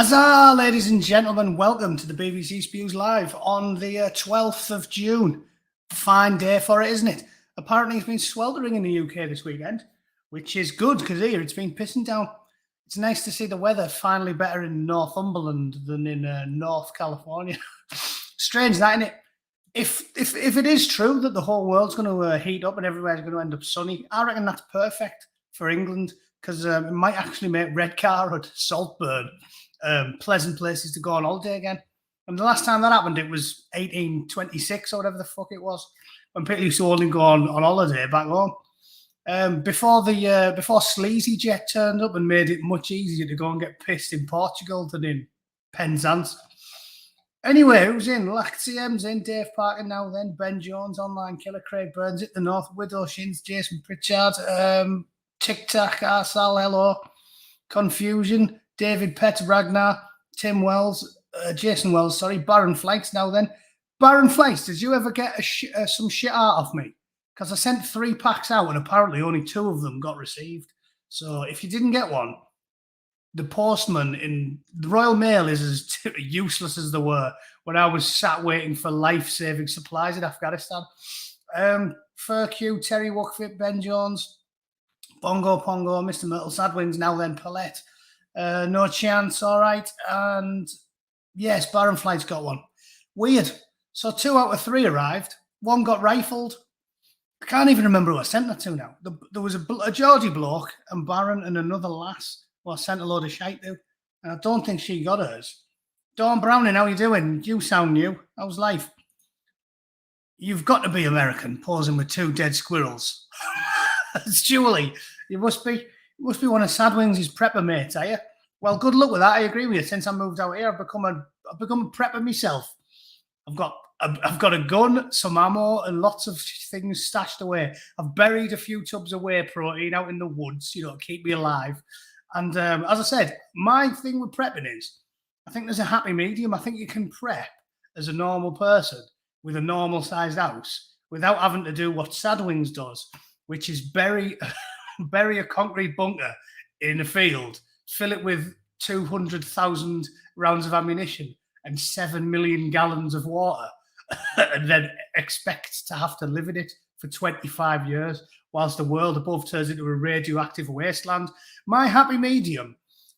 Huzzah, ladies and gentlemen. Welcome to the BBC Spews Live on the 12th of June. Fine day for it, isn't it? Apparently it's been sweltering in the UK this weekend, which is good because here it's been pissing down. It's nice to see the weather finally better in Northumberland than in North California. Strange that, isn't it? If it is true that the whole world's going to heat up and everywhere's going to end up sunny, I reckon that's perfect for England because it might actually make Redcar and Saltburn pleasant places to go on holiday again. And the last time that happened, it was 1826 or whatever the fuck it was, when people used to only go on holiday back home. Before Sleazy Jet turned up and made it much easier to go and get pissed in Portugal than in Penzance. Anyway, who's in? Lactiem's in, Dave Parker now then, Ben Jones, Online Killer, Craig Burns, It the North, Widow Shins, Jason Pritchard, Tic Tac, Arsal, hello, Confusion, David Pett, Ragnar, Tim Wells, Jason Wells, sorry, Baron Flights now then. Baron Flights, did you ever get some shit out of me? Because I sent 3 packs out and apparently only 2 of them got received. So if you didn't get one, the postman in the Royal Mail is as useless as they were when I was sat waiting for life-saving supplies in Afghanistan. Furq, Terry Wuckfit, Ben Jones, Bongo Pongo, Mr. Myrtle, Sadwings, now then, Paulette. No chance, all right. And yes, Baron Flight's got one. Weird. So 2 out of 3 arrived. 1 got rifled. I can't even remember who I sent that to now. There was a Geordie bloke and Baron and another lass who I sent a load of shite to. And I don't think she got hers. Dawn Browning, how you doing? You sound new. How's life? You've got to be American, posing with 2 dead squirrels. Surely. You must be one of Sadwings' prepper mates, are you? Well, good luck with that. I agree with you. Since I moved out here, I've become a prepper myself. I've got a gun, some ammo, and lots of things stashed away. I've buried a few tubs of whey protein out in the woods, to keep me alive. And as I said, my thing with prepping is, I think there's a happy medium. I think you can prep as a normal person with a normal-sized house without having to do what Sadwings does, which is bury a concrete bunker in a field, fill it with 200,000 rounds of ammunition and 7 million gallons of water, and then expect to have to live in it for 25 years whilst the world above turns into a radioactive wasteland. My happy medium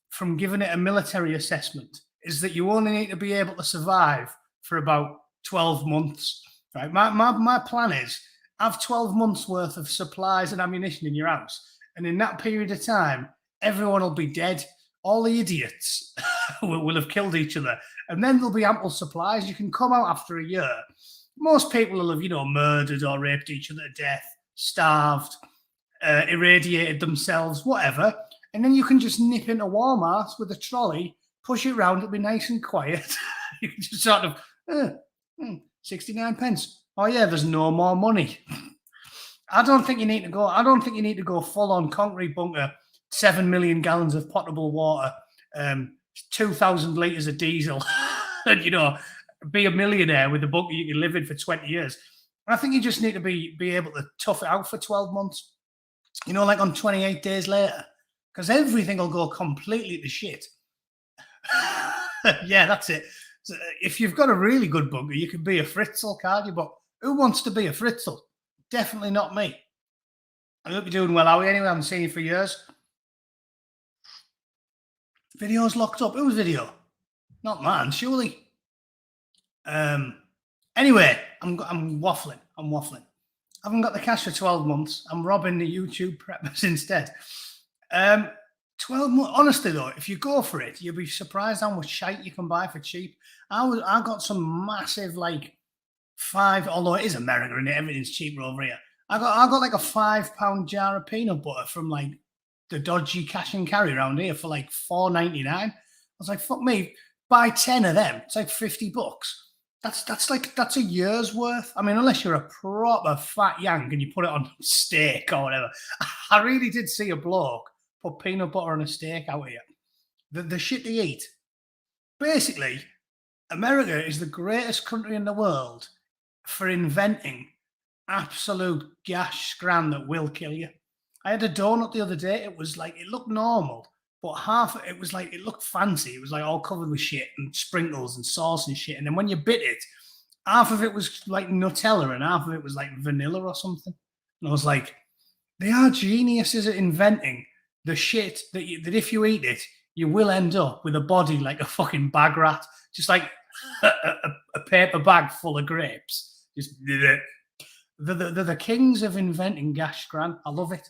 from giving it a military assessment is that you only need to be able to survive for about 12 months. Right? My plan is have 12 months worth of supplies and ammunition in your house. And in that period of time, everyone will be dead. All the idiots will have killed each other. And then there'll be ample supplies. You can come out after a year. Most people will have, murdered or raped each other to death, starved, irradiated themselves, whatever. And then you can just nip into Walmart with a trolley, push it around, it'll be nice and quiet. You can just sort of, 69 pence. Oh yeah, there's no more money. I don't think you need to go full on concrete bunker, 7 million gallons of potable water, 2,000 litres of diesel, and be a millionaire with a bunker you can live in for 20 years. I think you just need to be able to tough it out for 12 months. Like on 28 days later, because everything will go completely to shit. Yeah, that's it. So if you've got a really good bunker, you can be a Fritzl, can't you? But who wants to be a Fritzl? Definitely not me. I hope you're doing well, Howie. Anyway, I haven't seen you for years. Video's locked up. Whose video? Not mine, surely. Anyway, I'm waffling. I haven't got the cash for 12 months. I'm robbing the YouTube preppers instead. 12 months. Honestly, though, if you go for it, you'll be surprised how much shite you can buy for cheap. I got some massive, although it is America and everything's cheaper over here. I got like a £5 jar of peanut butter from the dodgy cash and carry around here for $4.99. I was like, fuck me, buy 10 of them. It's like $50. That's a year's worth. I mean, unless you're a proper fat yank and you put it on steak or whatever. I really did see a bloke put peanut butter on a steak out here. The shit they eat. Basically, America is the greatest country in the world for inventing absolute gash scran that will kill you. I had a donut the other day. It was it looked normal, but half it was like, it looked fancy. It was like all covered with shit and sprinkles and sauce and shit. And then when you bit it, half of it was like Nutella and half of it was like vanilla or something. And I was like, they are geniuses at inventing the shit that if you eat it, you will end up with a body like a fucking bag rat, just like a paper bag full of grapes. Just they're the kings of inventing gash gran. I love it.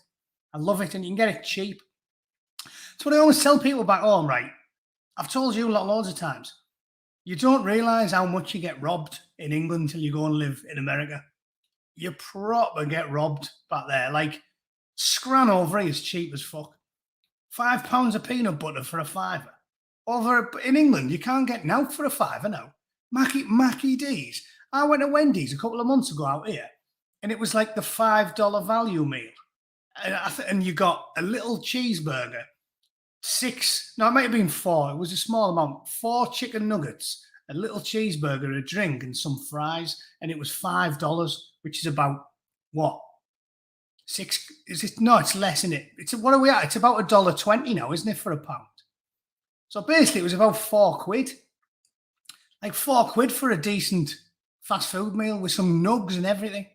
I love it, and you can get it cheap. That's what I always tell people back home, right? I've told you loads of times. You don't realise how much you get robbed in England until you go and live in America. You proper get robbed back there. Like, scran over here is cheap as fuck. £5 of peanut butter for a fiver. Over in England, you can't get now for a fiver now. Mackie D's. I went to Wendy's a couple of months ago out here, and it was like the $5 value meal. And you got a little cheeseburger, it might have been 4. It was a small amount. 4 chicken nuggets, a little cheeseburger, a drink, and some fries. And it was $5, which is about what? 6? Is it? No, it's less, isn't it? What are we at? It's about $1.20 now, isn't it, for a pound? So basically, it was about £4. Like £4 for a decent fast food meal with some nugs and everything.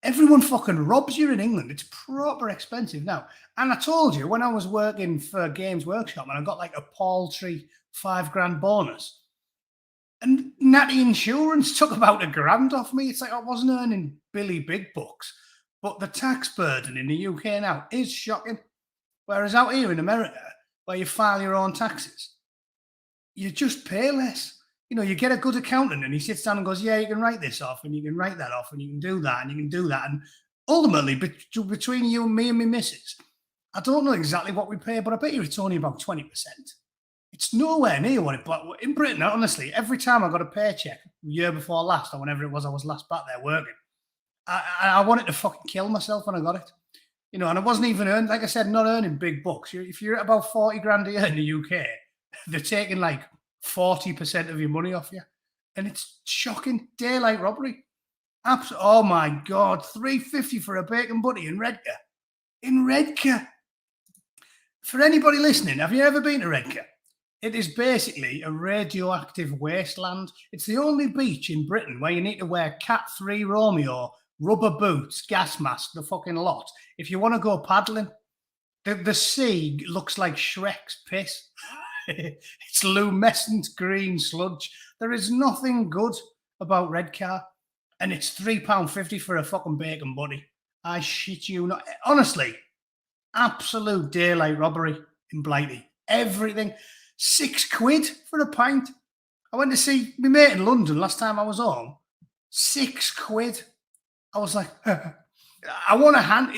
Everyone fucking robs you in England. It's proper expensive now. And I told you, when I was working for Games Workshop and I got like a paltry £5 bonus, and Natty Insurance took about £1,000 off me. It's like I wasn't earning Billy Big Bucks. But the tax burden in the UK now is shocking. Whereas out here in America, where you file your own taxes, you just pay less. You know, you get a good accountant and he sits down and goes, yeah, you can write this off and you can write that off and you can do that and you can do that. And ultimately, between you and me and my missus, I don't know exactly what we pay, but I bet you it's only about 20%. It's nowhere near what it, but in Britain, honestly, every time I got a paycheck, year before last or whenever it was I was last back there working, I wanted to fucking kill myself when I got it. You know, and I wasn't even earning, like I said, not earning big bucks. If you're at about 40 grand a year in the UK, they're taking like 40% of your money off you. And it's shocking. Daylight robbery. Oh my God. $3.50 for a bacon butty in Redcar. In Redcar. For anybody listening, have you ever been to Redcar? It is basically a radioactive wasteland. It's the only beach in Britain where you need to wear Cat 3 Romeo, rubber boots, gas mask, the fucking lot. If you want to go paddling, the sea looks like Shrek's piss. It's luminescent green sludge. There is nothing good about Redcar. And it's £3.50 for a fucking bacon butty. I shit you not. Honestly, absolute daylight robbery in Blighty. Everything. £6 for a pint. I went to see my mate in London last time I was home. £6. I was like, I want a hand.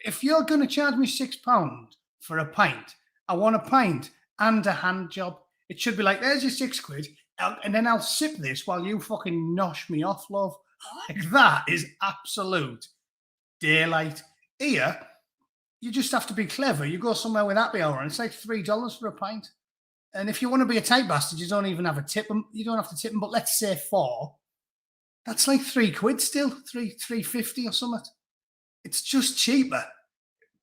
If you're going to charge me £6 for a pint, I want a pint and a hand job. It should be like, there's your £6, and then I'll sip this while you fucking nosh me off, love. Like, that is absolute daylight. Here, you just have to be clever. You go somewhere with happy hour, and it's like $3 for a pint. And if you want to be a tight bastard, you don't even have a tip them. You don't have to tip them, but let's say 4. That's like £3 still, $3.50 or something. It's just cheaper.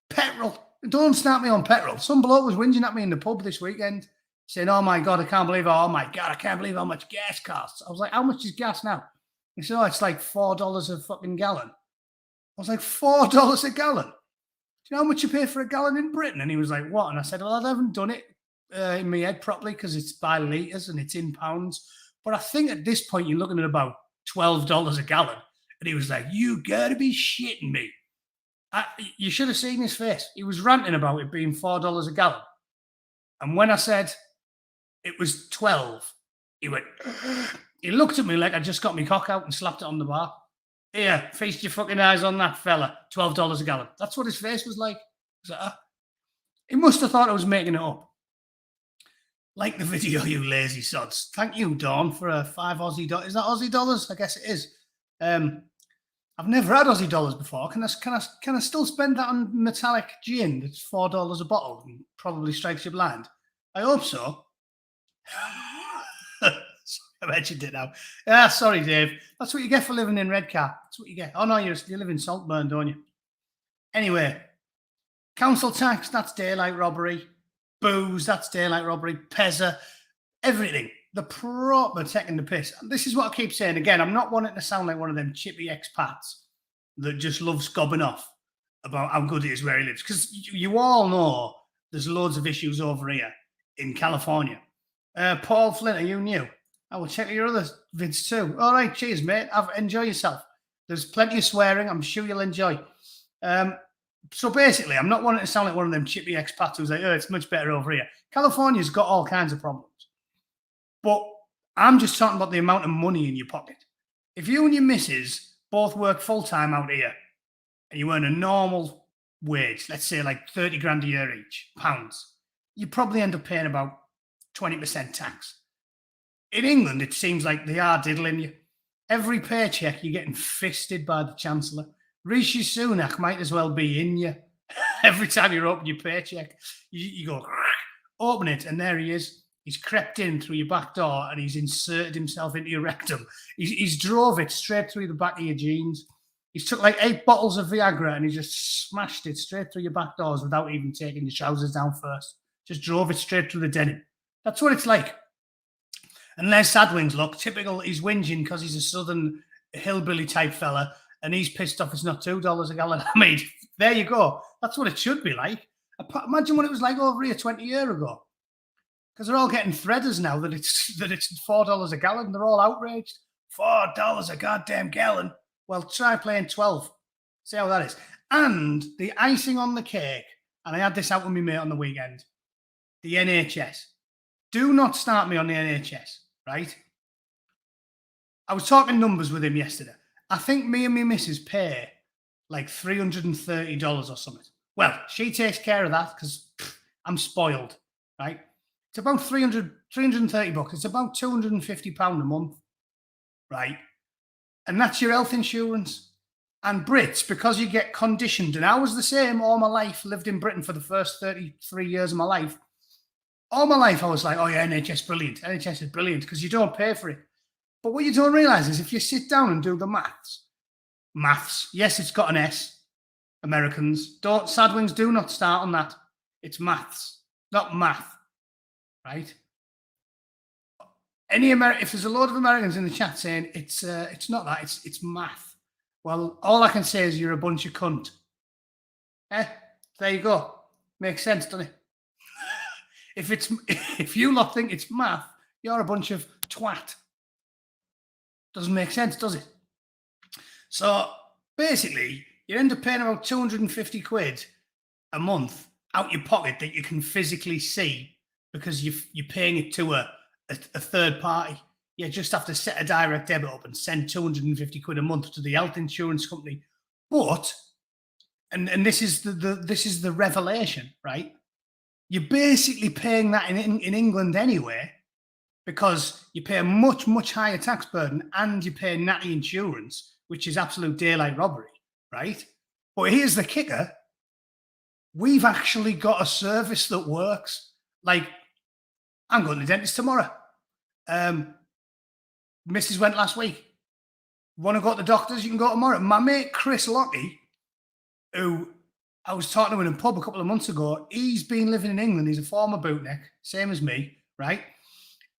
Petrol. Don't start me on petrol. Some bloke was whinging at me in the pub this weekend, saying, "Oh my God, I can't believe how much gas costs." I was like, "How much is gas now?" He said, "Oh, it's like $4 a fucking gallon." I was like, $4 a gallon? Do you know how much you pay for a gallon in Britain? And he was like, "What?" And I said, "Well, I haven't done it in my head properly because it's by litres and it's in pounds. But I think at this point you're looking at about $12 a gallon." And he was like, "You gotta be shitting me." You should have seen his face. He was ranting about it being $4 a gallon. And when I said it was 12, he went, he looked at me like I just got my cock out and slapped it on the bar. "Here, feast your fucking eyes on that, fella. $12 a gallon." That's what his face was like. He must have thought I was making it up. Like the video, you lazy sods. Thank you, Dawn, for a 5 Aussie dollars. Is that Aussie dollars? I guess it is. I've never had Aussie dollars before. Can I still spend that on metallic gin that's $4 a bottle and probably strikes you blind? I hope so. I mentioned it now. Sorry, Dave. That's what you get for living in Redcar. That's what you get. Oh no, you live in Saltburn, don't you? Anyway, council tax, that's daylight robbery. booze, that's daylight robbery, pezza, everything. The proper taking the piss. And this is what I keep saying again. I'm not wanting to sound like one of them chippy expats that just loves gobbing off about how good it is where he lives. Because you all know there's loads of issues over here in California. Paul Flint, are you new? I will check your other vids too. All right, cheers, mate. Enjoy yourself. There's plenty of swearing. I'm sure you'll enjoy. So basically, I'm not wanting to sound like one of them chippy expats who's like, oh, it's much better over here. California's got all kinds of problems. But I'm just talking about the amount of money in your pocket. If you and your missus both work full-time out here and you earn a normal wage, let's say like 30 grand a year each, pounds, you probably end up paying about 20% tax. In England, it seems like they are diddling you. Every paycheck, you're getting fisted by the Chancellor. Rishi Sunak might as well be in you. Every time you open your paycheck, you go, open it, and there he is. He's crept in through your back door and he's inserted himself into your rectum. He's drove it straight through the back of your jeans. He's took like 8 bottles of Viagra and he just smashed it straight through your back doors without even taking your trousers down first. Just drove it straight through the denim. That's what it's like. And Les Sadwings, look, typical, he's whinging because he's a southern hillbilly type fella and he's pissed off it's not $2 a gallon. I mean, there you go. That's what it should be like. Imagine what it was like over here 20 years ago. Because they're all getting threaders now that it's $4 a gallon. They're all outraged. $4 a goddamn gallon. Well, try playing 12. See how that is. And the icing on the cake, and I had this out with my mate on the weekend, the NHS. Do not start me on the NHS, right? I was talking numbers with him yesterday. I think me and my missus pay like $330 or something. Well, she takes care of that because I'm spoiled, right? It's about 330 bucks. It's about £250 a month, right? And that's your health insurance. And Brits, because you get conditioned, and I was the same all my life, lived in Britain for the first 33 years of my life. All my life, I was like, oh yeah, NHS brilliant. NHS is brilliant because you don't pay for it. But what you don't realise is if you sit down and do the maths, yes, it's got an S, Americans. Sadwings, do not start on that. It's maths, not math. Right? If there's a load of Americans in the chat saying it's not that, it's math. Well, all I can say is you're a bunch of cunt. There you go. Makes sense, doesn't it? If you lot think it's math, you're a bunch of twat. Doesn't make sense, does it? So basically, you end up paying about 250 quid a month out your pocket that you can physically see. Because you're paying it to a third party. You just have to set a direct debit up and send 250 quid a month to the health insurance company. But, and this is the revelation, right? You're basically paying that in England anyway, because you pay a much, much higher tax burden and you pay natty insurance, which is absolute daylight robbery, right? But here's the kicker. We've actually got a service that works. Like, I'm going to the dentist tomorrow. Mrs. went last week. Want to go to the doctors? You can go tomorrow. My mate Chris Lockie, who I was talking to in a pub a couple of months ago, he's been living in England. He's a former bootneck, same as me, right?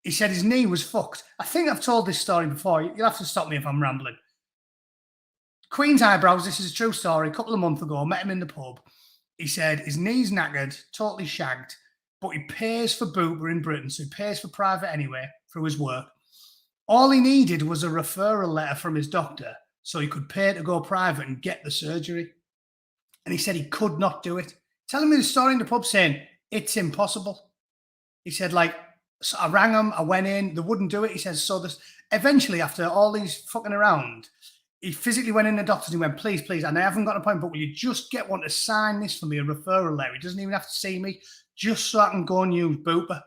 He said his knee was fucked. I think I've told this story before. You'll have to stop me if I'm rambling. Queen's Eyebrows, this is a true story. A couple of months ago, met him in the pub. He said his knee's knackered, totally shagged, but he pays for Bupa in Britain, so he pays for private anyway through his work. All he needed was a referral letter from his doctor so he could pay to go private and get the surgery. And he said he could not do it. Telling me the story in the pub saying, it's impossible. He said, so I rang him, I went in, they wouldn't do it. He says, so this, eventually after all these fucking around, he physically went in the doctor's and he went, please, and I haven't got an appointment, but will you just get one to sign this for me, a referral letter? He doesn't even have to see me, just so I can go and use Bupa.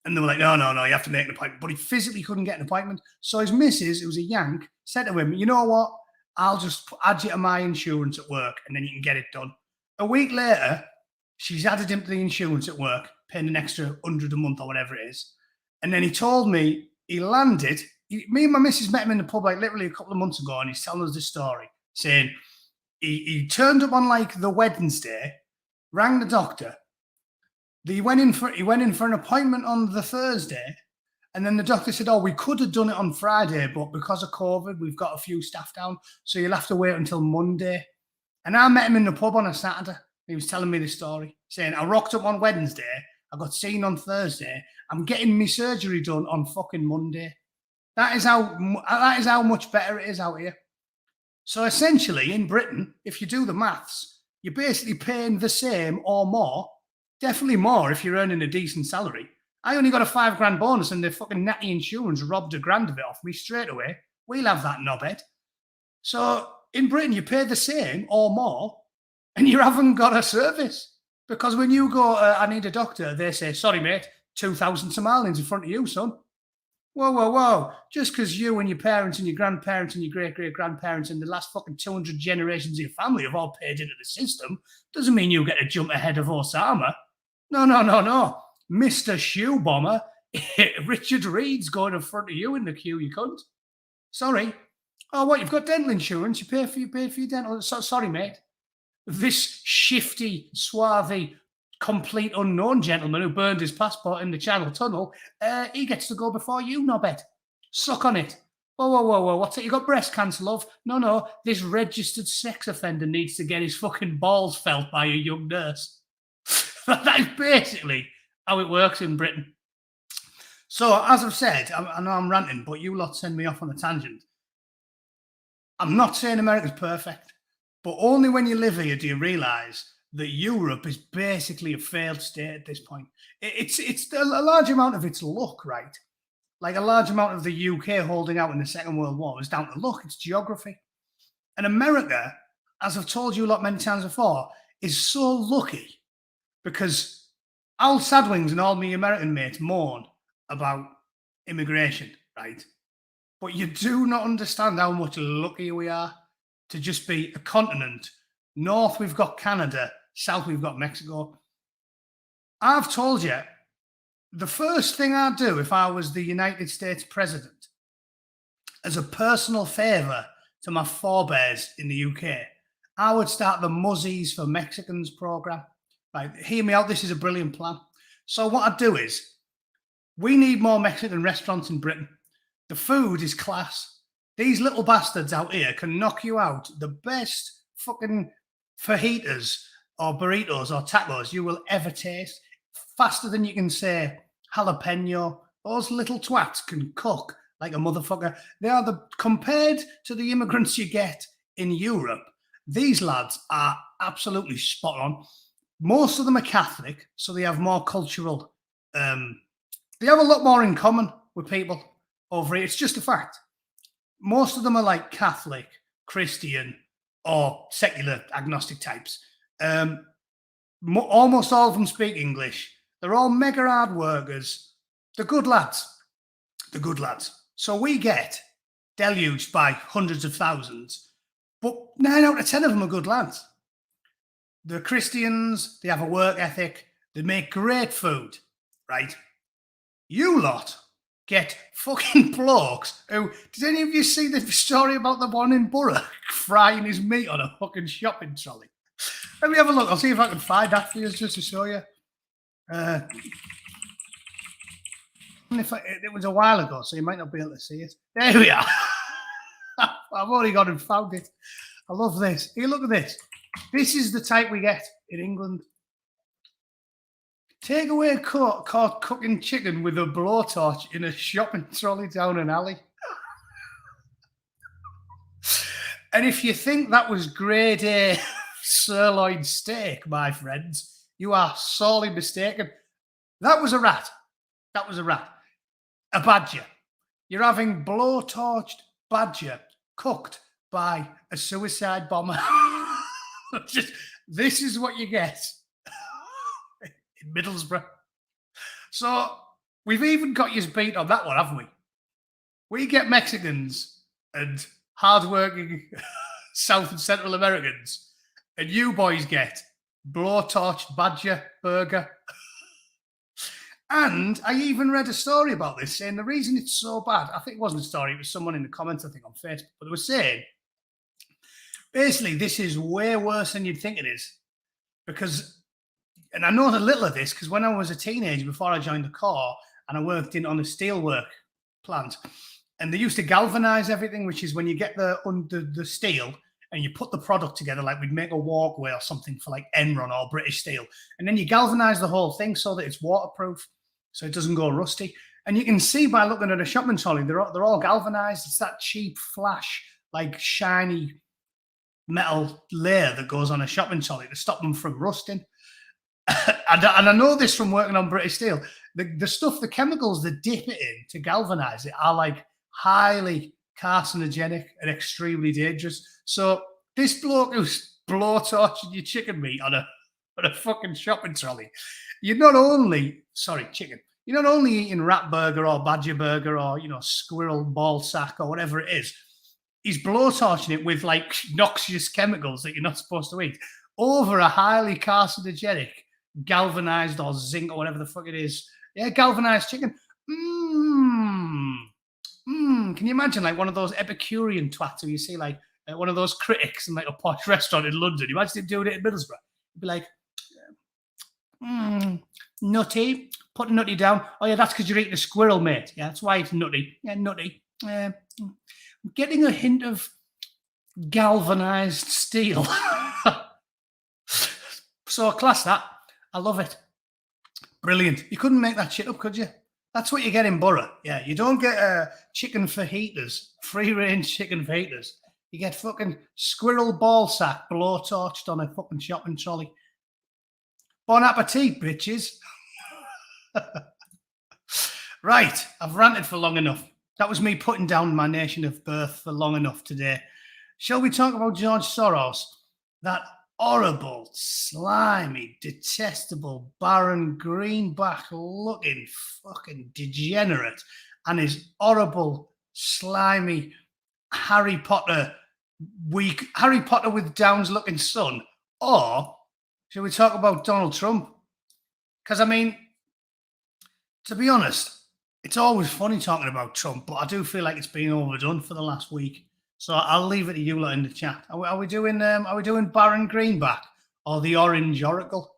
And they were like, no, you have to make an appointment. But he physically couldn't get an appointment. So his missus, who was a Yank, said to him, you know what? I'll just add you to my insurance at work and then you can get it done. A week later, she's added him to the insurance at work, paying an extra 100 a month or whatever it is. And then he told me he landed. Me and my missus met him in the pub literally a couple of months ago, and he's telling us this story, saying he turned up on the Wednesday, rang the doctor. He went in for an appointment on the Thursday, and then the doctor said, "Oh, we could have done it on Friday, but because of COVID, we've got a few staff down, so you'll have to wait until Monday." And I met him in the pub on a Saturday. He was telling me the story, saying, "I rocked up on Wednesday, I got seen on Thursday, I'm getting my surgery done on fucking Monday." That is how much better it is out here. So essentially, in Britain, if you do the maths, you're basically paying the same or more, definitely more if you're earning a decent salary. I only got a £5 bonus and the fucking natty insurance robbed £1,000 of it off me straight away. We'll have that knobhead. So in Britain, you pay the same or more and you haven't got a service. Because when you go, "I need a doctor," they say, "Sorry, mate, 2,000 Somalians in front of you, son." Whoa, whoa, whoa. Just because you and your parents and your grandparents and your great-great-grandparents and the last fucking 200 generations of your family have all paid into the system doesn't mean you get to jump ahead of Osama. No, no, no, no. Mr. Shoe Bomber, Richard Reed's going in front of you in the queue, you cunt. Sorry. Oh, what, you've got dental insurance? You pay for your dental? Sorry, mate. This shifty, swarthy, complete unknown gentleman who burned his passport in the Channel Tunnel, he gets to go before you, knobhead. Suck on it. Whoa, whoa, whoa, whoa. What's it? You got breast cancer, love? No, no. This registered sex offender needs to get his fucking balls felt by a young nurse. That is basically how it works in Britain. So, as I've said, I know I'm ranting, but you lot send me off on a tangent. I'm not saying America's perfect, but only when you live here do you realise that Europe is basically a failed state at this point. It's a large amount of its luck, right? Like a large amount of the UK holding out in the Second World War is down to luck, it's geography. And America, as I've told you a lot many times before, is so lucky because Al Sadwings and all my American mates moan about immigration, right? But you do not understand how much luckier we are to just be a continent. North, we've got Canada. South, we've got Mexico. I've told you, the first thing I'd do if I was the United States president, as a personal favour to my forebears in the UK, I would start the Muzzies for Mexicans programme. Right, hear me out, this is a brilliant plan. So what I'd do is, we need more Mexican restaurants in Britain. The food is class. These little bastards out here can knock you out the best fucking fajitas or burritos or tacos you will ever taste, faster than you can say jalapeno. Those little twats can cook like a motherfucker. They are compared to the immigrants you get in Europe, these lads are absolutely spot on. Most of them are Catholic, so they have more cultural, they have a lot more in common with people over here. It's just a fact. Most of them are like Catholic, Christian, or secular agnostic types. Almost all of them speak English. They're all mega hard workers. They're good lads. They're good lads. So we get deluged by hundreds of thousands, but 9 out of 10 of them are good lads. They're Christians. They have a work ethic. They make great food, right? You lot get fucking blokes who... Did any of you see the story about the one in Borough frying his meat on a fucking shopping trolley? Let me have a look. I'll see if I can find that for you just to show you. It was a while ago, so you might not be able to see it. There we are. I've already gone and found it. I love this. Here, look at this. This is the type we get in England. Takeaway caught cooking chicken with a blowtorch in a shopping trolley down an alley. And if you think that was grade A sirloin steak, my friends, you are sorely mistaken. That was a rat. That was a rat. A badger. You're having blowtorched badger cooked by a suicide bomber. This is what you get in Middlesbrough. So we've even got you beat on that one, haven't we? We get Mexicans and hardworking South and Central Americans, and you boys get blowtorched badger burger. And I even read a story about this saying the reason it's so bad, I think it wasn't a story, it was someone in the comments, I think, on Facebook, but they were saying, basically, this is way worse than you'd think it is. Because And I know a little of this because when I was a teenager, before I joined the Corps, and I worked on a steelwork plant, and they used to galvanize everything, which is when you get the steel and you put the product together, like we'd make a walkway or something for like Enron or British Steel, and then you galvanize the whole thing so that it's waterproof, so it doesn't go rusty. And you can see by looking at a shopping trolley, they're all galvanized. It's that cheap flash, like shiny metal layer that goes on a shopping trolley to stop them from rusting. And I know this from working on British Steel. The stuff, the chemicals that dip it in to galvanize it are like highly carcinogenic and extremely dangerous. So this bloke who's blowtorching your chicken meat on a fucking shopping trolley, you're not only eating rat burger or badger burger or, you know, squirrel ball sack or whatever it is. He's blowtorching it with like noxious chemicals that you're not supposed to eat over a highly carcinogenic galvanized or zinc or whatever the fuck it is. Yeah, galvanized chicken. Can you imagine like one of those Epicurean twats who you see like one of those critics in like a posh restaurant in London? You imagine him doing it in Middlesbrough. He'd be like, nutty, put nutty down. Oh yeah, that's because you're eating a squirrel, mate. Yeah, that's why it's nutty. Yeah, nutty. I'm getting a hint of galvanized steel. So class that. I love it. Brilliant. You couldn't make that shit up, could you? That's what you get in Borough. Yeah, you don't get chicken fajitas, free-range chicken fajitas. You get fucking squirrel ball sack blowtorched on a fucking shopping trolley. Bon appetit, bitches. Right, I've ranted for long enough. That was me putting down my nation of birth for long enough today. Shall we talk about George Soros? That horrible, slimy, detestable Baron Greenback-looking fucking degenerate, and his horrible, slimy Harry Potter with Downs-looking son? Or shall we talk about Donald Trump? Because, I mean, to be honest, it's always funny talking about Trump, but I do feel like it's been overdone for the last week. So I'll leave it to you lot in the chat. Are we doing Baron Greenback or the Orange Oracle?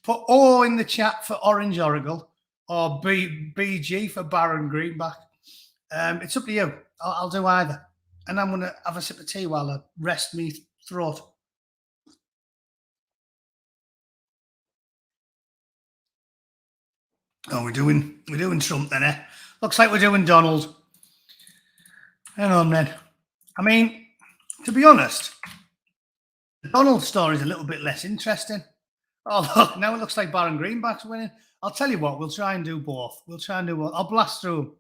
Put O in the chat for Orange Oracle or BG for Baron Greenback. It's up to you. I'll do either. And I'm gonna have a sip of tea while I rest me throat. Oh, we're doing Trump then, eh? Looks like we're doing Donald. Hang on then. I mean, to be honest, the Donald story is a little bit less interesting. Oh, look, now it looks like Baron Greenback's winning. I'll tell you what, we'll try and do both. I'll blast through them.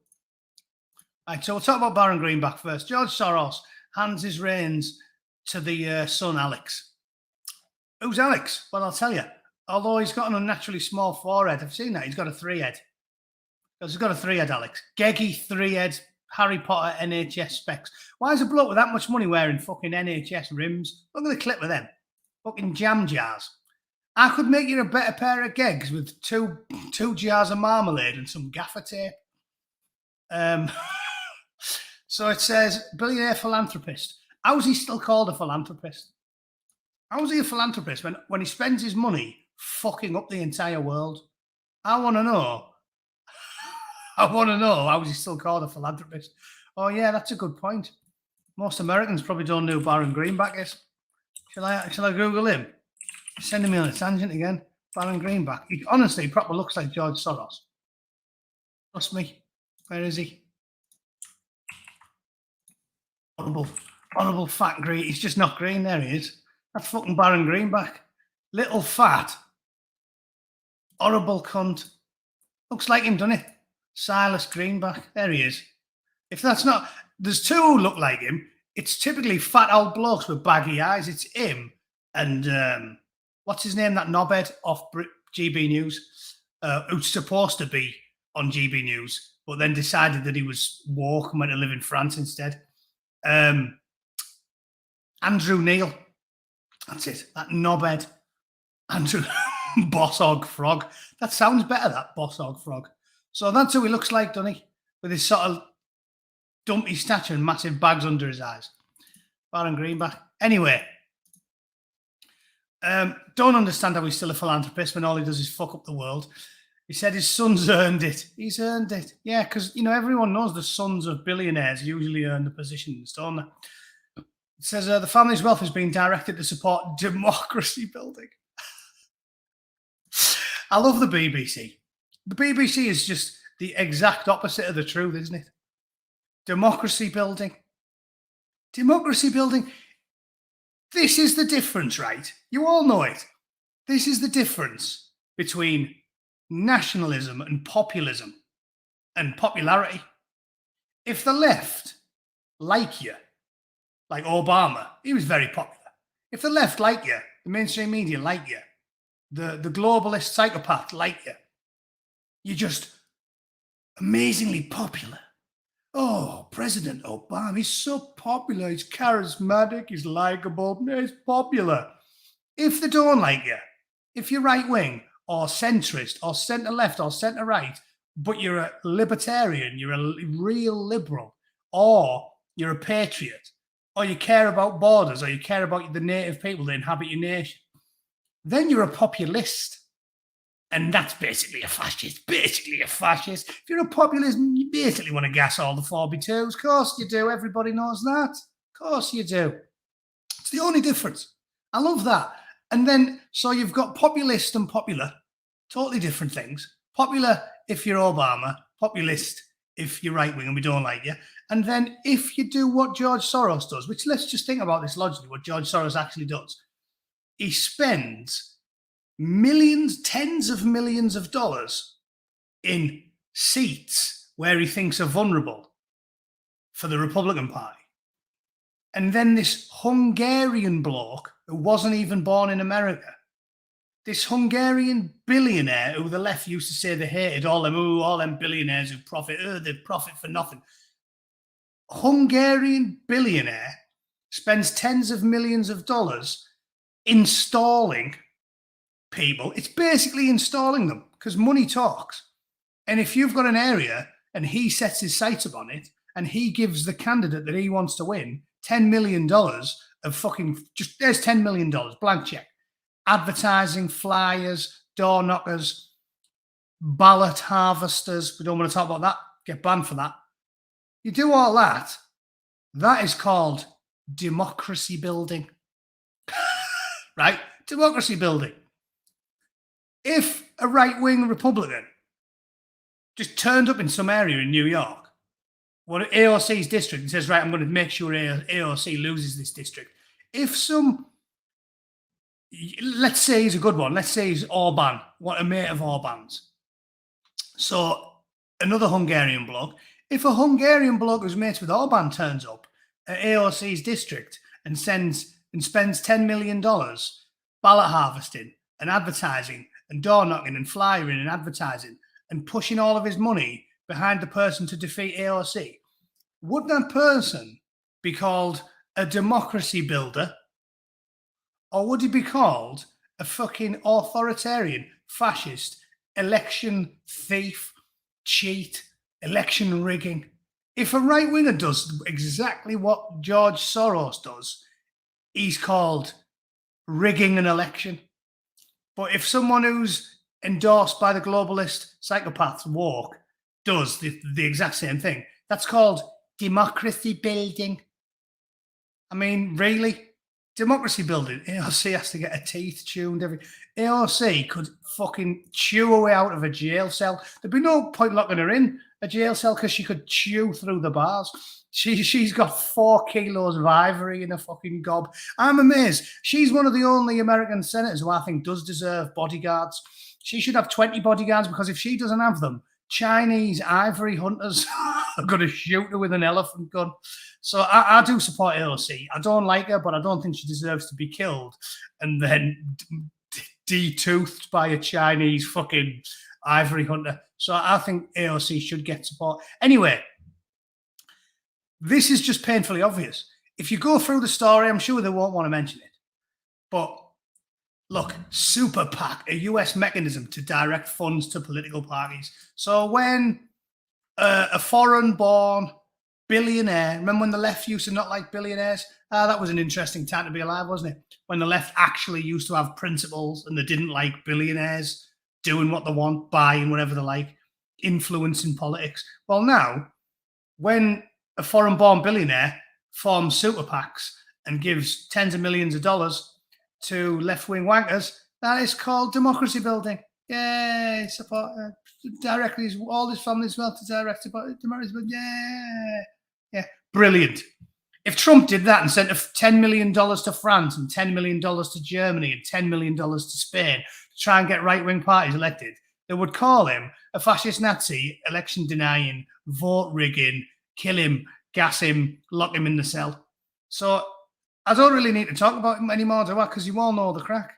Right, so we'll talk about Baron Greenback first. George Soros hands his reins to the son, Alex. Who's Alex? Well, I'll tell you. Although he's got an unnaturally small forehead, I've seen that. He's got a 3-head. He's got a 3-head, Alex. Geggy 3-head. Harry Potter NHS specs. Why is a bloke with that much money wearing fucking NHS rims? Look at the clip of them. Fucking jam jars. I could make you a better pair of gigs with two jars of marmalade and some gaffer tape. So it says, billionaire philanthropist. How is he still called a philanthropist? How is he a philanthropist when he spends his money fucking up the entire world? I want to know how is he still called a philanthropist? Oh, yeah, that's a good point. Most Americans probably don't know who Baron Greenback is. Shall I Google him? Sending me on a tangent again. Baron Greenback. He honestly probably looks like George Soros. Trust me. Where is he? Honourable fat green. He's just not green. There he is. That's fucking Baron Greenback. Little fat. Horrible cunt. Looks like him, doesn't it? Silas Greenback. There he is. If that's not... There's two who look like him. It's typically fat old blokes with baggy eyes. It's him and... what's his name? That knobhead off GB News, who's supposed to be on GB News, but then decided that he was woke and went to live in France instead. Andrew Neil. That's it. That knobhead. Andrew Boss Hog Frog. That sounds better, that Boss Hog Frog. So that's who he looks like, doesn't he? With his sort of dumpy stature and massive bags under his eyes. Baron Greenback. Anyway. Don't understand how he's still a philanthropist when all he does is fuck up the world. He said his son's earned it. He's earned it. Yeah, because, everyone knows the sons of billionaires usually earn the positions, don't they? It says the family's wealth is being directed to support democracy building. I love the BBC. The BBC is just the exact opposite of the truth, isn't it? Democracy building. Democracy building. This is the difference, right? You all know it. This is the difference between nationalism and populism and popularity. If the left like you, like Obama, he was very popular. If the left like you, the mainstream media like you, the globalist psychopath like you, you're just amazingly popular. Oh, President Obama, he's so popular, he's charismatic, he's likable, he's popular. If they don't like you, if you're right wing or centrist or centre left or centre right, but you're a libertarian, you're a real liberal, or you're a patriot, or you care about borders, or you care about the native people that inhabit your nation, then you're a populist. And that's basically a fascist. Basically a fascist. If you're a populist, you basically want to gas all the 4B2s. Of course you do. Everybody knows that. Of course you do. It's the only difference. I love that. And then, so you've got populist and popular. Totally different things. Popular if you're Obama. Populist if you're right-wing and we don't like you. And then if you do what George Soros does, which let's just think about this logically, what George Soros actually does. He spends millions, tens of millions of dollars in seats where he thinks are vulnerable for the Republican Party. And then this Hungarian bloke who wasn't even born in America, this Hungarian billionaire who the left used to say they hated, all them billionaires who profit, they profit for nothing. Hungarian billionaire spends tens of millions of dollars installing people. It's basically installing them because money talks. And if you've got an area and he sets his sights upon it and he gives the candidate that he wants to win $10 million of fucking, just there's $10 million, blank check. Advertising, flyers, door knockers, ballot harvesters. We don't want to talk about that. Get banned for that. You do all that. That is called democracy building. Right? Democracy building. If a right-wing Republican just turned up in some area in New York, what AOC's district, and says, right, I'm going to make sure AOC loses this district. If some, let's say he's a good one, let's say he's Orban, what a mate of Orban's. So another Hungarian bloke, if a Hungarian bloke who's mates with Orban turns up at AOC's district and spends $10 million ballot harvesting and advertising and door knocking and flyering and advertising and pushing all of his money behind the person to defeat AOC, would that person be called a democracy builder? Or would he be called a fucking authoritarian, fascist, election thief, cheat, election rigging? If a right winger does exactly what George Soros does, he's called rigging an election. But if someone who's endorsed by the globalist psychopaths woke does the exact same thing, that's called democracy building. I mean, really? Democracy building. AOC has to get her teeth tuned. AOC could fucking chew her way out of a jail cell. There'd be no point locking her in a jail cell because she could chew through the bars. She's got 4 kilos of ivory in a fucking gob. I'm amazed. She's one of the only American senators who I think does deserve bodyguards. She should have 20 bodyguards because if she doesn't have them, Chinese ivory hunters are going to shoot her with an elephant gun. So I do support AOC. I don't like her, but I don't think she deserves to be killed and then de-toothed by a Chinese fucking ivory hunter. So I think AOC should get support. Anyway, this is just painfully obvious. If you go through the story, I'm sure they won't want to mention it. But look, Super PAC, a US mechanism to direct funds to political parties. So when a foreign-born billionaire. Remember when the left used to not like billionaires? That was an interesting time to be alive, wasn't it? When the left actually used to have principles and they didn't like billionaires doing what they want, buying whatever they like, influencing politics. Well, now, when a foreign-born billionaire forms super PACs and gives tens of millions of dollars to left-wing wankers, that is called democracy building. Yay, support directly all his family's well to direct support democracy building. Yeah, brilliant. If Trump did that and sent $10 million to France and $10 million to Germany and $10 million to Spain to try and get right-wing parties elected, they would call him a fascist Nazi, election denying, vote rigging, kill him, gas him, lock him in the cell. So I don't really need to talk about him anymore, do I? Because you all know the crack.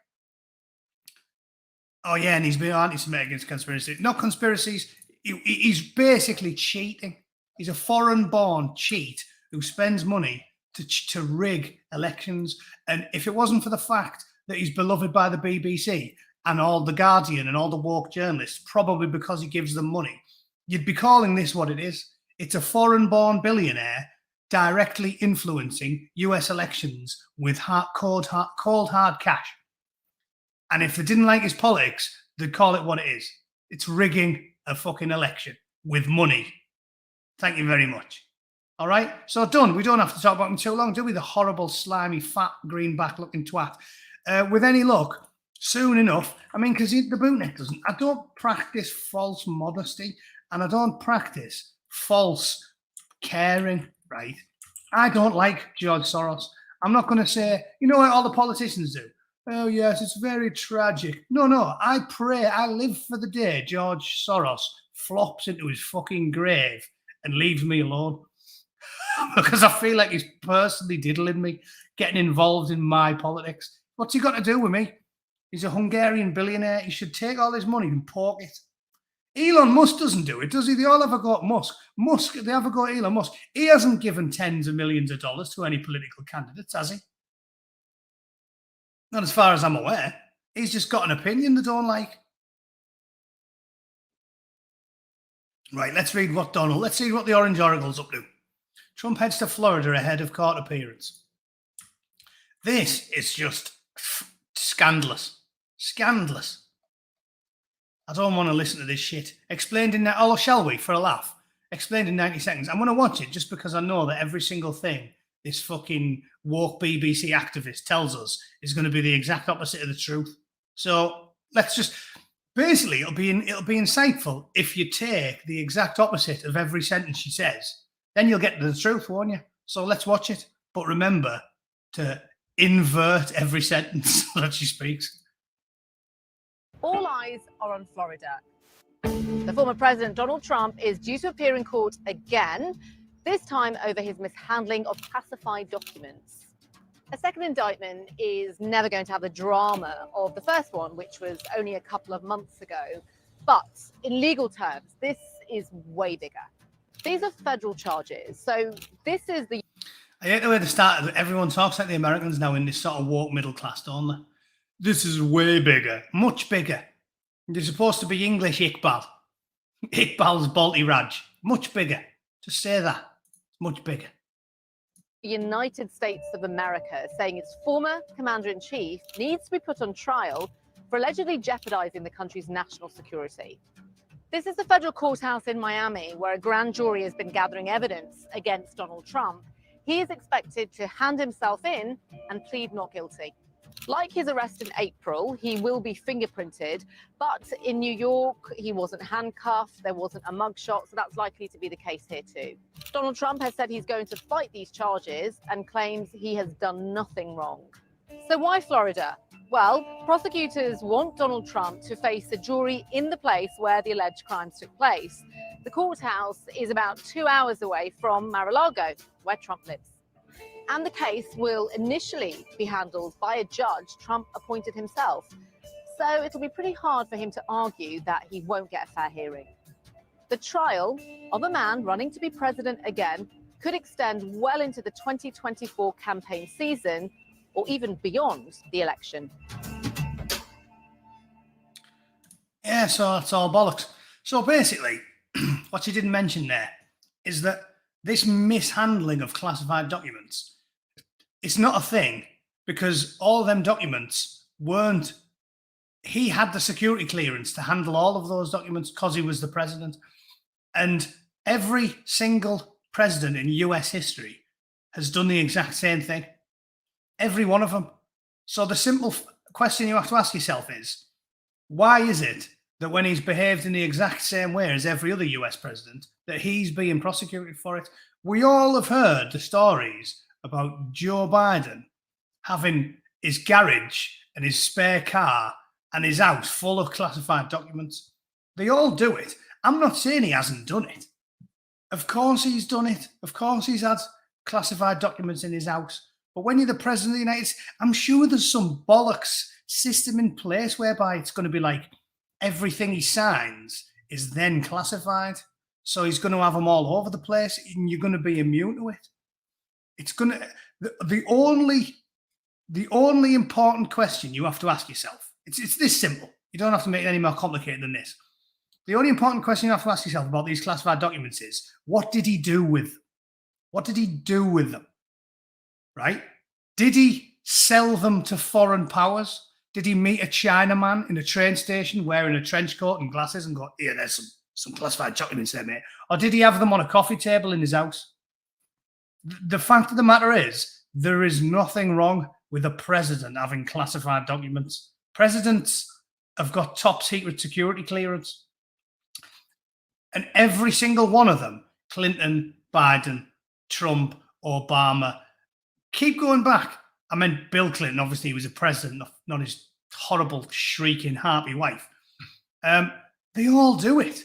Oh, yeah, and he's been anti-Semitic against conspiracy. Not conspiracies. He's basically cheating. He's a foreign-born cheat who spends money to rig elections. And if it wasn't for the fact that he's beloved by the BBC and all the Guardian and all the woke journalists, probably because he gives them money, you'd be calling this what it is. It's a foreign-born billionaire directly influencing US elections with cold hard cash. And if they didn't like his politics, they'd call it what it is. It's rigging a fucking election with money. Thank you very much. All right, so done. We don't have to talk about him too long, do we? The horrible, slimy, fat, greenback-looking twat. With any luck, soon enough, I mean, because the Bootneck doesn't. I don't practice false modesty, and I don't practice false caring, right? I don't like George Soros. I'm not going to say, you know what all the politicians do? Oh, yes, it's very tragic. No, I pray, I live for the day George Soros flops into his fucking grave and leaves me alone. Because I feel like he's personally diddling me, getting involved in my politics. What's he got to do with me? He's a Hungarian billionaire. He should take all his money and pork it. Elon Musk doesn't do it, does he? They all have a go at Musk. They have a go at Elon Musk. He hasn't given tens of millions of dollars to any political candidates, has he? Not as far as I'm aware. He's just got an opinion they don't like. Right, let's read what the Orange Oracle's up to. Trump heads to Florida ahead of court appearance. This is just scandalous. Scandalous. I don't want to listen to this shit. Explained in that. Oh, shall we, for a laugh? Explained in 90 seconds. I'm going to watch it just because I know that every single thing this fucking woke BBC activist tells us is going to be the exact opposite of the truth. So let's just... Basically, it'll be insightful if you take the exact opposite of every sentence she says. Then you'll get to the truth, won't you? So let's watch it. But remember to invert every sentence that she speaks. All eyes are on Florida. The former president, Donald Trump, is due to appear in court again, this time over his mishandling of classified documents. A second indictment is never going to have the drama of the first one, which was only a couple of months ago. But in legal terms, this is way bigger. These are federal charges. So this is the... I hate the way they started. Everyone talks like the Americans now in this sort of woke middle class, don't they? This is way bigger, much bigger. They're supposed to be English Iqbal. Iqbal's Balti Raj. Much bigger. Just say that. Much bigger. United States of America saying its former commander-in-chief needs to be put on trial for allegedly jeopardizing the country's national security. This is the federal courthouse in Miami, where a grand jury has been gathering evidence against Donald Trump. He is expected to hand himself in and plead not guilty. Like his arrest in April, he will be fingerprinted, but in New York, he wasn't handcuffed, there wasn't a mugshot, so that's likely to be the case here too. Donald Trump has said he's going to fight these charges and claims he has done nothing wrong. So why Florida? Well, prosecutors want Donald Trump to face a jury in the place where the alleged crimes took place. The courthouse is about 2 hours away from Mar-a-Lago, where Trump lives. And the case will initially be handled by a judge Trump appointed himself. So it'll be pretty hard for him to argue that he won't get a fair hearing. The trial of a man running to be president again could extend well into the 2024 campaign season or even beyond the election. Yeah, so that's all bollocks. So basically, what you didn't mention there is that this mishandling of classified documents, it's not a thing because all them documents weren't. He had the security clearance to handle all of those documents because he was the president. And every single president in US history has done the exact same thing. Every one of them. So the simple question you have to ask yourself is, why is it that when he's behaved in the exact same way as every other US president, that he's being prosecuted for it? We all have heard the stories about Joe Biden having his garage and his spare car and his house full of classified documents. They all do it. I'm not saying he hasn't done it. Of course he's done it. Of course he's had classified documents in his house. But when you're the president of the United States, I'm sure there's some bollocks system in place whereby it's going to be like everything he signs is then classified. So he's going to have them all over the place and you're going to be immune to it. It's going to, the only important question you have to ask yourself, it's this simple. You don't have to make it any more complicated than this. The only important question you have to ask yourself about these classified documents is, what did he do with them? What did he do with them? Right? Did he sell them to foreign powers? Did he meet a Chinaman in a train station wearing a trench coat and glasses and go, "Yeah, there's some classified documents there, mate"? Or did he have them on a coffee table in his house? The fact of the matter is, there is nothing wrong with a president having classified documents. Presidents have got top secret security clearance. And every single one of them, Clinton, Biden, Trump, Obama, keep going back. I meant Bill Clinton, obviously he was a president, not his horrible, shrieking, harpy wife. They all do it.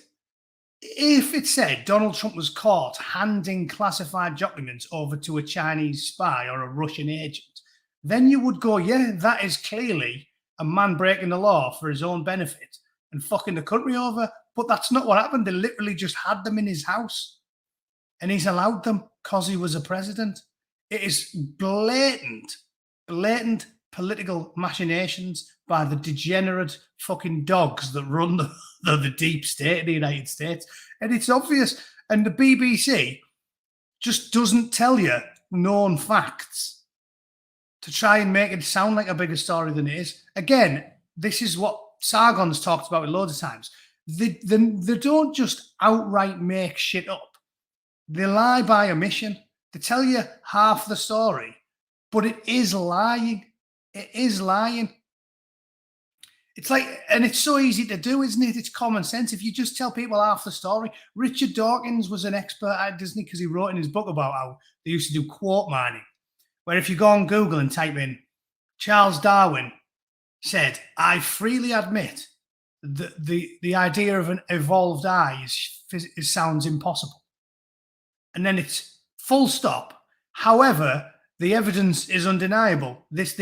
If it said Donald Trump was caught handing classified documents over to a Chinese spy or a Russian agent, then you would go, yeah, that is clearly a man breaking the law for his own benefit and fucking the country over. But that's not what happened. They literally just had them in his house. And he's allowed them because he was a president. It is blatant political machinations by the degenerate fucking dogs that run the deep state of the United States. And it's obvious. And the BBC just doesn't tell you known facts to try and make it sound like a bigger story than it is. Again, this is what Sargon's talked about loads of times. They don't just outright make shit up. They lie by omission. They tell you half the story, but it is lying. It is lying. It's like, and it's so easy to do, isn't it? It's common sense. If you just tell people half the story. Richard Dawkins was an expert at Disney because he wrote in his book about how they used to do quote mining, where if you go on Google and type in Charles Darwin said, "I freely admit that the idea of an evolved eye sounds impossible." And then it's full stop. However, the evidence is undeniable. This,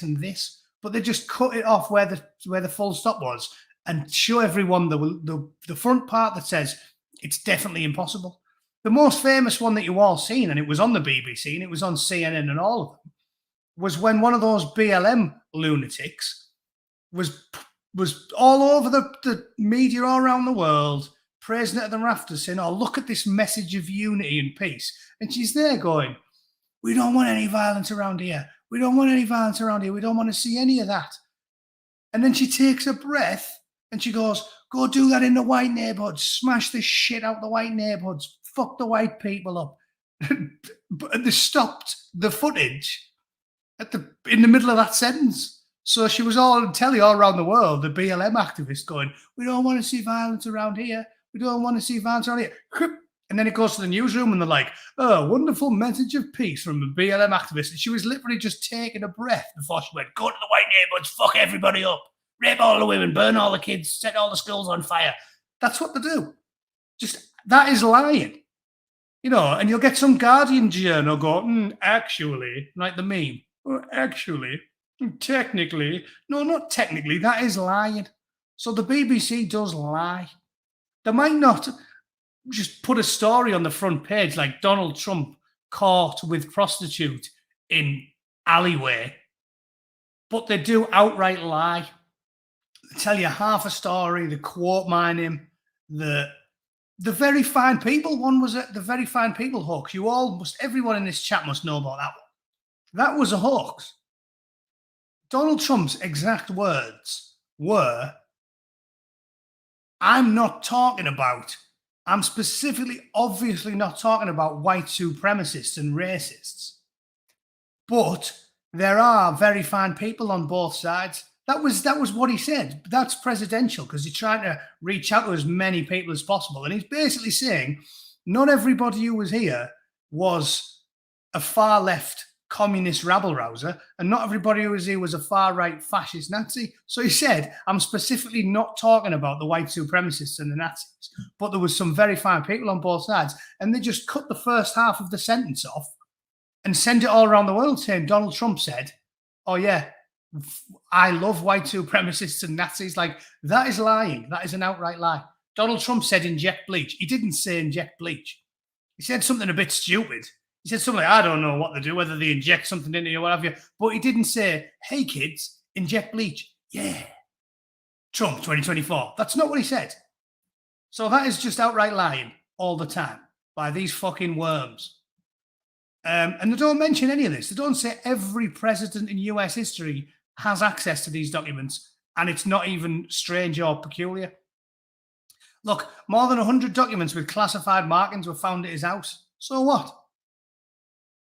and this. But they just cut it off where the full stop was and show everyone the front part that says it's definitely impossible. The most famous one that you all seen, and it was on the BBC and it was on CNN and all of them, was when one of those BLM lunatics was all over the media all around the world, praising it at the rafters, saying, "Oh, look at this message of unity and peace." And she's there going, "We don't want any violence around here. We don't want any violence around here. We don't want to see any of that." And then she takes a breath and she goes, "Go do that in the white neighborhoods. Smash this shit out the white neighborhoods. Fuck the white people up." But they stopped the footage in the middle of that sentence. So she was all on telly all around the world, the BLM activists going, "We don't want to see violence around here. We don't want to see violence around here." And then it goes to the newsroom and they're like, "Oh, wonderful message of peace from a BLM activist." And she was literally just taking a breath before she went, "Go to the white neighborhoods, fuck everybody up, rape all the women, burn all the kids, set all the schools on fire." That's what they do. Just, that is lying. You know, and you'll get some Guardian journal go, "Actually," like the meme, "Actually, technically." No, not technically. That is lying. So the BBC does lie. They might not just put a story on the front page like Donald Trump caught with prostitute in alleyway, but they do outright lie. They tell you half a story, they quote mine him, The Very Fine People one was the Very Fine People hoax. Everyone in this chat must know about that one. That was a hoax. Donald Trump's exact words were, I'm specifically, obviously not talking about white supremacists and racists. But there are very fine people on both sides. That was what he said. That's presidential because he's trying to reach out to as many people as possible. And he's basically saying not everybody who was here was a far left communist rabble-rouser, and not everybody who was here was a far-right fascist Nazi. So he said, I'm specifically not talking about the white supremacists and the Nazis, but there was some very fine people on both sides. And they just cut the first half of the sentence off and send it all around the world saying Donald Trump said, oh yeah, I love white supremacists and Nazis. Like, that is lying. That is an outright lie. Donald Trump said inject bleach. He didn't say inject bleach. He said something a bit stupid. He said something like, I don't know what they do, whether they inject something into you or what have you. But he didn't say, hey kids, inject bleach. Yeah. Trump 2024. That's not what he said. So that is just outright lying all the time by these fucking worms. And they don't mention any of this. They don't say every president in US history has access to these documents, and it's not even strange or peculiar. Look, more than 100 documents with classified markings were found at his house. So what?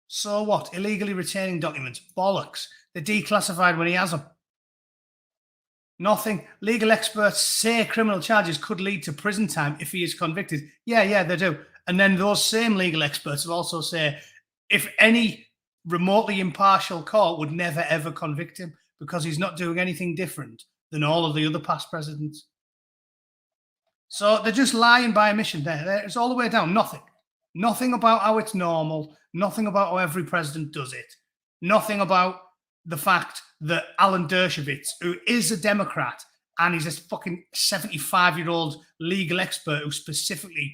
So what? Illegally retaining documents. Bollocks. They're declassified when he has them. Nothing. Legal experts say criminal charges could lead to prison time if he is convicted. Yeah, they do. And then those same legal experts will also say if any remotely impartial court would never, ever convict him because he's not doing anything different than all of the other past presidents. So they're just lying by omission there. It's all the way down. Nothing. Nothing about how it's normal. Nothing about how every president does it. Nothing about the fact that Alan Dershowitz, who is a Democrat and he's a fucking 75-year-old legal expert who specifically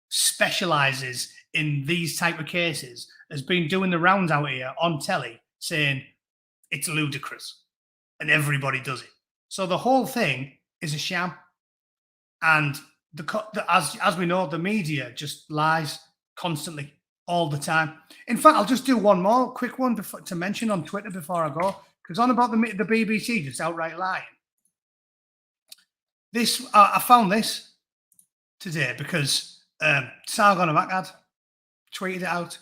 specializes in these type of cases, has been doing the rounds out here on telly saying it's ludicrous and everybody does it. So the whole thing is a sham. And as we know, the media just lies constantly, all the time. In fact, I'll just do one more quick one to mention on Twitter before I go, because on about the BBC just outright lying. This I found this today because Sargon of Akkad tweeted it out.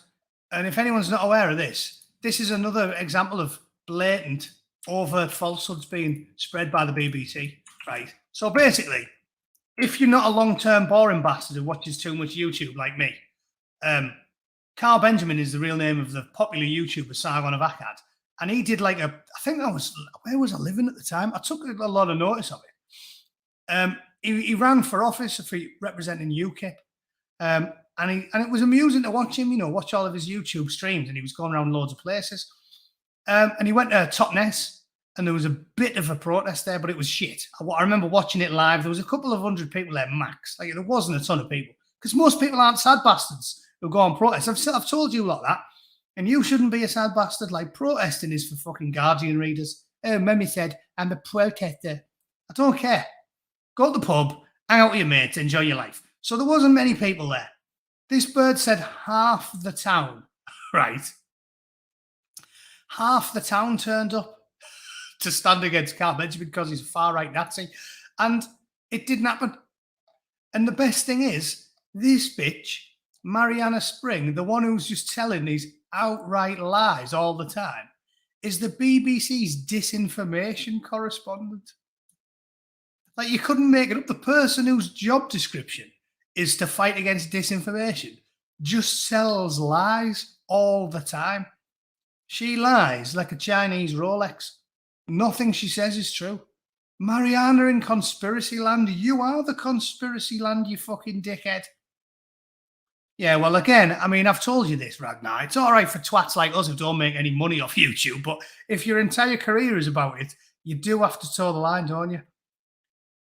And if anyone's not aware of this, this is another example of blatant, overt falsehoods being spread by the BBC, right? So basically, if you're not a long-term boring bastard who watches too much YouTube like me, Carl Benjamin is the real name of the popular YouTuber Sargon of Akkad. And he did where was I living at the time? I took a lot of notice of it. He ran for office for representing UKIP. And it was amusing to watch him, watch all of his YouTube streams. And he was going around loads of places. And he went to Totnes. And there was a bit of a protest there, but it was shit. I remember watching it live. There was a couple of hundred people there max. Like, there wasn't a ton of people. Because most people aren't sad bastards who go on protest. I've told you a lot of that. And you shouldn't be a sad bastard. Like, protesting is for fucking Guardian readers. Oh, Mummy said, I'm a protester. I don't care. Go to the pub, hang out with your mates, enjoy your life. So there wasn't many people there. This bird said half the town, right? Half the town turned up to stand against Carl Benjamin because he's a far-right Nazi. And it didn't happen. And the best thing is, this bitch, Mariana Spring, the one who's just telling these outright lies all the time, is the BBC's disinformation correspondent. Like, you couldn't make it up. The person whose job description is to fight against disinformation just sells lies all the time. She lies like a Chinese Rolex. Nothing she says is true. Mariana in conspiracy land. You are the conspiracy land, you fucking dickhead. Yeah, well, again, I mean, I've told you this, Ragnar. It's all right for twats like us who don't make any money off YouTube, but if your entire career is about it, you do have to toe the line, don't you?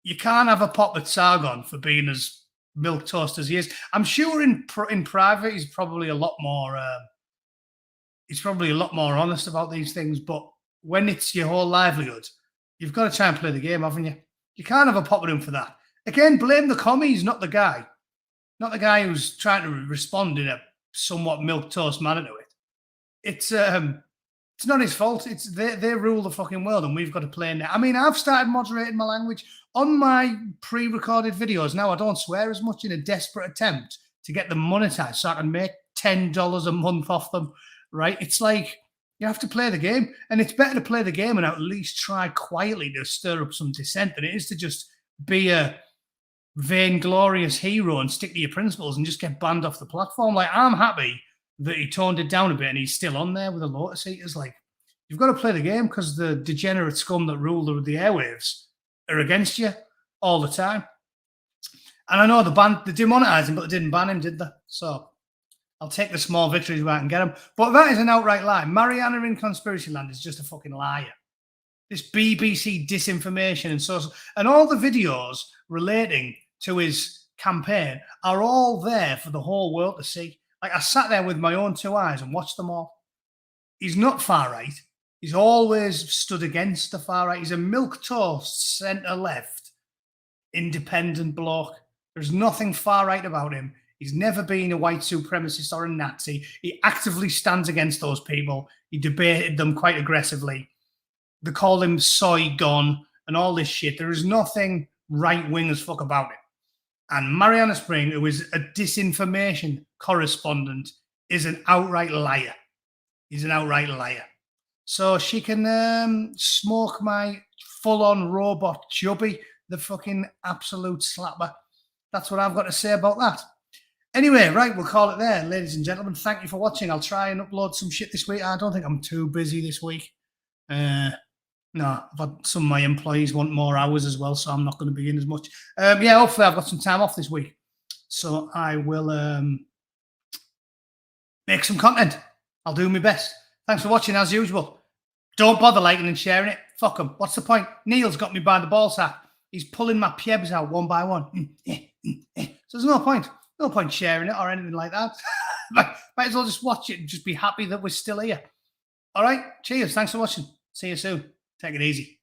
You can't have a pop at Sargon for being as milquetoast as he is. I'm sure in private he's probably a lot more. He's probably a lot more honest about these things, but when it's your whole livelihood, you've got to try and play the game, haven't you? You can't have a pop with him for that. Again, blame the commies, not the guy. not the guy who's trying to respond in a somewhat milquetoast manner to it. It's not his fault. It's they rule the fucking world, and we've got to play in it. I mean, I've started moderating my language on my pre-recorded videos. Now I don't swear as much in a desperate attempt to get them monetized, so I can make $10 a month off them. Right? It's like you have to play the game, and it's better to play the game and at least try quietly to stir up some dissent than it is to just be a vainglorious hero and stick to your principles and just get banned off the platform. Like, I'm happy that he toned it down a bit and he's still on there with the Lotus Eaters. Like, you've got to play the game because the degenerate scum that rule the airwaves are against you all the time. And I know they demonetized him, but they didn't ban him, did they? So I'll take the small victories where I can get them. But that is an outright lie. Mariana in Conspiracy Land is just a fucking liar. This BBC disinformation and social, and all the videos relating to his campaign are all there for the whole world to see. Like, I sat there with my own two eyes and watched them all. He's not far right. He's always stood against the far right. He's a milquetoast, centre-left, independent bloke. There's nothing far right about him. He's never been a white supremacist or a Nazi. He actively stands against those people. He debated them quite aggressively. They call him soy gone and all this shit. There is nothing right-wing as fuck about it. And Mariana Spring, who is a disinformation correspondent, is an outright liar. He's an outright liar. So she can smoke my full-on robot chubby, the fucking absolute slapper. That's what I've got to say about that. Anyway, right, we'll call it there, ladies and gentlemen. Thank you for watching. I'll try and upload some shit this week. I don't think I'm too busy this week. No, but some of my employees want more hours as well, so I'm not going to be in as much. Yeah, hopefully I've got some time off this week. So I will make some content. I'll do my best. Thanks for watching, as usual. Don't bother liking and sharing it. Fuck them. What's the point? Neil's got me by the ball sack. He's pulling my piebs out one by one. So there's no point. No point sharing it or anything like that. Might as well just watch it and just be happy that we're still here. All right. Cheers. Thanks for watching. See you soon. Take it easy.